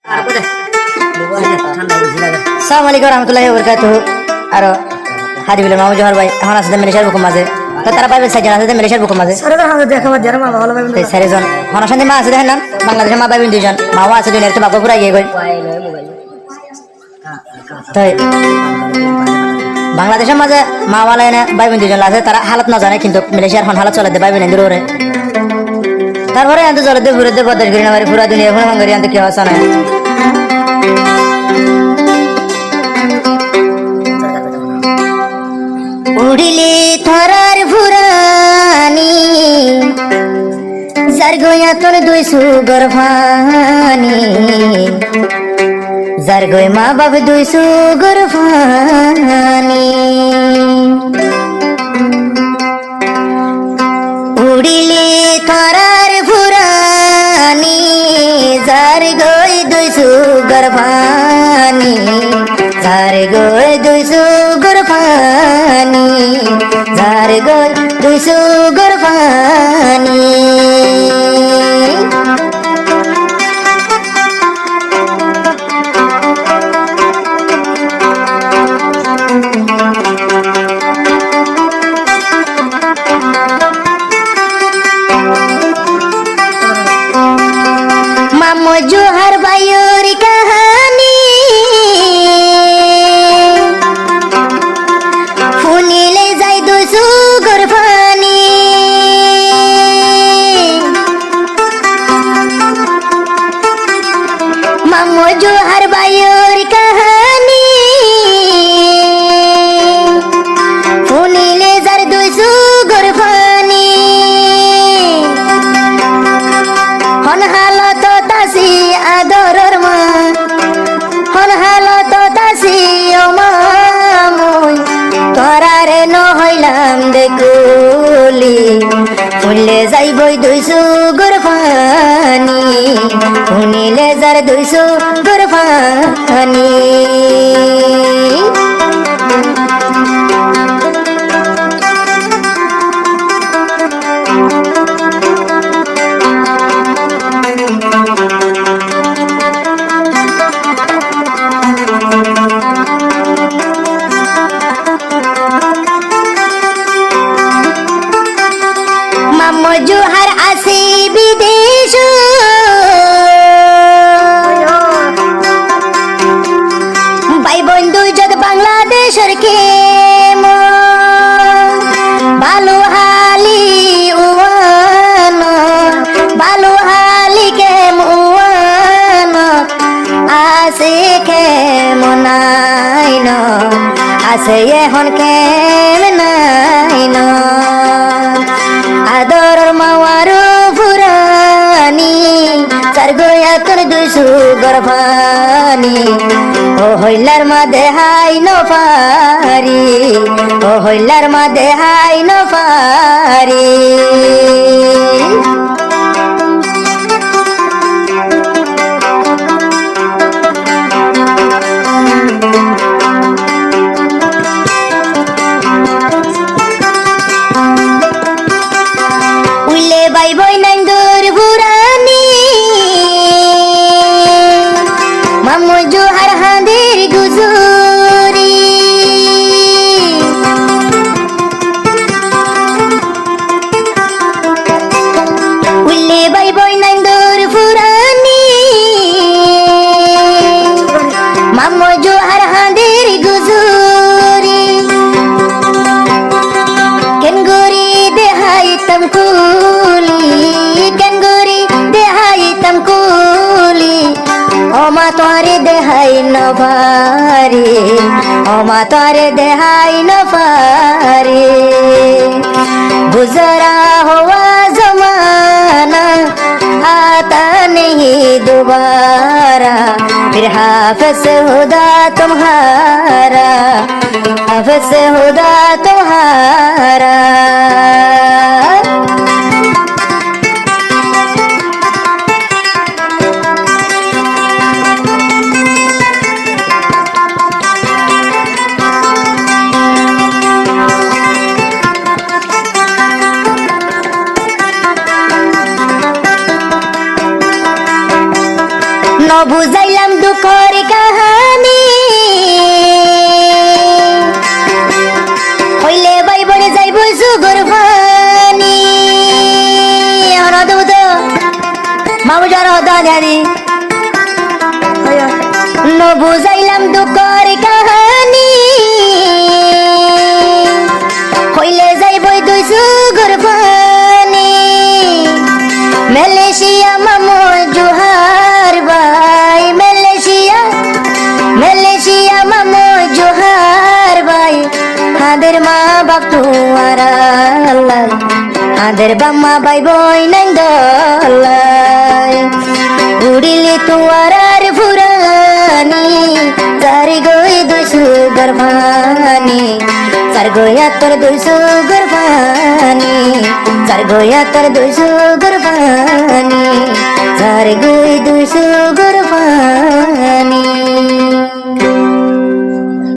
আসসালামু আলাইকুম রহমতুল্লাহি ওয়া বারাকাতুহু। আর হাজি বিল মামু জহর ভাই এখন আছে মেলেশিয়ার বুকুম মাঝে তো তারা পাইবে সাইজন আছে মেলেশিয়ার বুকুম মাঝে সারা হাতে দেখাবার যারা মা ভালো পাইবেন তো সারিজন হনশান্তি মা আছে দেখেন না বাংলাদেশের মা পাইবেন দুইজন মাও আছে দুইজন একটু বাগো পুরা গিয়ে গই তো বাংলাদেশের মাঝে মাওয়ালা এনে পাইবেন দুইজন আছে তারা হালত না জানে কিন্তু মালয়েশিয়ার হন হালত চলে দে পাইবেন এদের ওরে তারপরে আনতে চলে দে ঘুরে দে বদাস গিরি না পুরা দুনিয়া এখন হাঙ্গারি আনতে কি হসা না উড়িলে থরার ফুরানি যার গয়া তোর দুই সুগর ফানি যার গয় মা বাপ দুই সুগর ফানি উড়িলে থরার ফুরানি যার গয় দুই সুগর ফানি যার গয় দুই সুগর ফানি যার গয় দুই সুগর ফানি मामो जोहर बायोर कहानी फुनी ले जाय दो सुगर फानी मामो जोहर बायोर कहानी फुनी ले जाय दो सुगर फानी হন হালত তাসি আদরর মা হন হালত তাসি ও মামুই তোরারে ন হইলাম দেখুলি ফুলে যাইবই দুইশো গরফানি ফুনিলে যার দুইশো গরফানি মামো জোহার আসি বিদেশ ভাই বন্ধু যত বাংলাদেশের কে ভালো হালি উয়ান ভালো হালি কে উয়ান আসে কে মনাই ন আসে এখন কেম নাই ন আদরর মাওয়ারো ফুরানি চার গয়া তোর দুইশো গরফানি ও হইলার মা দেহাই ন পারি ও হইলার মা দেহাই ন পারি বাই বই নাইন্দুর ফুরানি মামু জোহার হাঁদের গুজুরি উল্লে বাই বই নাইন্দুর ফুরানি মামু জোহার হাঁদের গুজুরি কেন গরি দেহাই তমকুলি কেন গরি দেহাই তমকুলি ওমা তোরে দেহাই নভারি ওমা তোরে দেহাই নভারি গুজরা হওয়া জমানা आता नहीं दोबारा फिर हाफिज खुदा तुम्हारा हाफिज खुदा तुम्हारा বুঝাইলাম দুঃখর কাহানি হইলে বাই বনে যাইব সুগর ফানি মামু যারা হতা জানি ন বুঝাইলাম দুঃখর কাহানি হইলে যাইব দুই সুগর ফানি মালয়েশিয়া মামু জোহার ভাই মালয়েশিয়া মামু জোহার ভাই আদের মা বাপ তোমার আল্লাহ আদের বাম্মা ভাই বই নাই দলাই উড়িলে তোমার আর ফুরানি চার গই দুই সুগর ফানি চার গয়া তোর দুই সুগর ফানি চার গয়া তোর দুই সুগর ফানি চার গই দুই সুগর ফানি